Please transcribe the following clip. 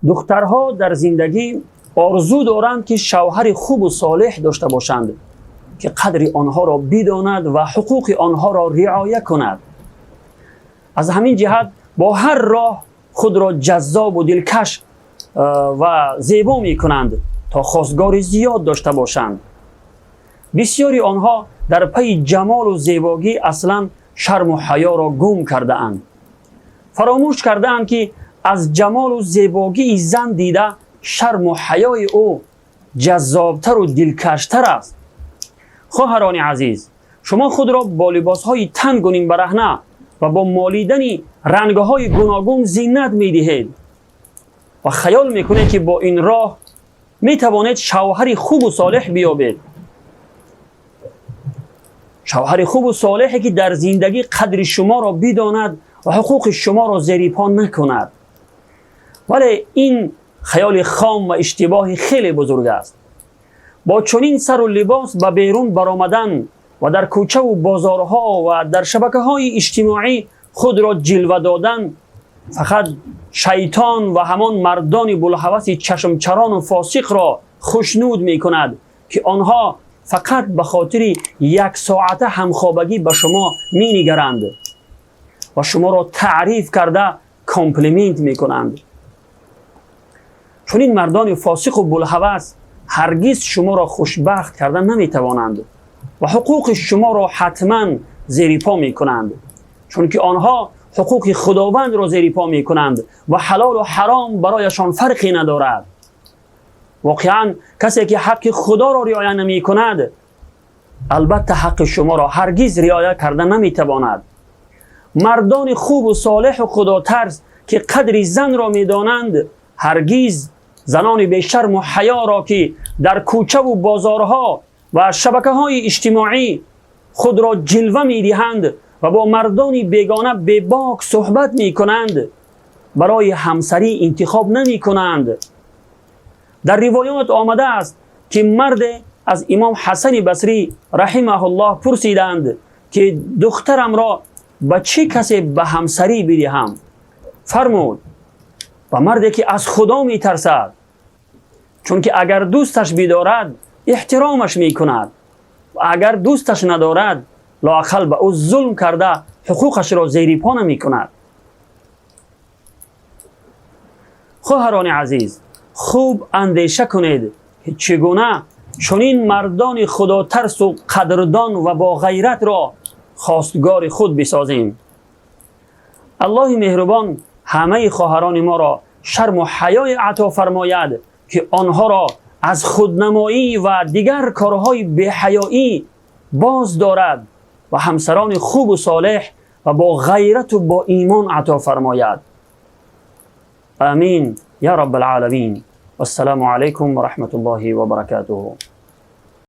دخترها در زندگی آرزو دارند که شوهر خوب و صالح داشته باشند که قدر آنها را بداند و حقوق آنها را رعایت کند. از همین جهت با هر راه خود را جذاب و دلکش و زیبا می کنند تا خواستگار زیاد داشته باشند. بسیاری آنها در پی جمال و زیبایی اصلا شرم و حیا را گم کرده اند. فراموش کرده اند که از جمال و زیبایی زن دیده شرم و حیای او جذابتر و دلکشتر است. خواهران عزیز، شما خود را با لباسهای تنگ و نیم برهنه و با مالیدن رنگهای گوناگون زینت می دهید و خیال میکنید که با این راه می توانید شوهر خوب و صالح بیابید. شوهر خوب و صالحی که در زندگی قدر شما را بداند و حقوق شما را زیر پا نکند. ولی این خیال خام و اشتباه خیلی بزرگ است. با چنین سر و لباس به بیرون برآمدن و در کوچه و بازارها و در شبکه‌های اجتماعی خود را جلوه دادن فقط شیطان و همان مردان بلهوس چشمچران و فاسق را خوشنود می کند که آنها فقط به خاطر یک ساعت همخوابگی به شما می نگرند و شما را تعریف کرده کامپلیمنت می کنند. چون این مردان فاسق و بلهوس هرگز شما را خوشبخت کردن نمی توانند و حقوق شما را حتما زیر پا می کنند، چون که آنها حقوق خداوند را زیر پا می کنند و حلال و حرام برایشان فرقی ندارد. واقعا کسی که حق خدا را رعایت نمی کند البته حق شما را هرگز رعایت کردن نمی تواند. مردان خوب و صالح و خدا ترس که قدر زن را می دانند هرگز زنان بی شرم و حیا را که در کوچه و بازارها و شبکه‌های اجتماعی خود را جلوه می دهند و با مردان بیگانه به باک صحبت می کنند برای همسری انتخاب نمی کنند. در روایات آمده است که مرد از امام حسن بصری رحمه الله پرسیدند که دخترم را به چه کسی به همسری بدهم؟ فرمود و مردی که از خدا می ترسد، چون که اگر دوستش بدارد احترامش می کند و اگر دوستش ندارد لااقل به او ظلم کرده حقوقش را زیر پا نمی کند. خواهران عزیز، خوب اندیشه کنید که چگونه چنین مردان خدا ترس و قدردان و با غیرت را خواستگار خود بسازیم. الله مهربان همه خواهران ما را شرم و حیای عطا فرماید که آنها را از خودنمایی و دیگر کارهای بی‌حیایی باز دارد و همسران خوب و صالح و با غیرت و با ایمان عطا فرماید. آمین یا رب العالمین. والسلام علیکم و رحمت الله و برکاته.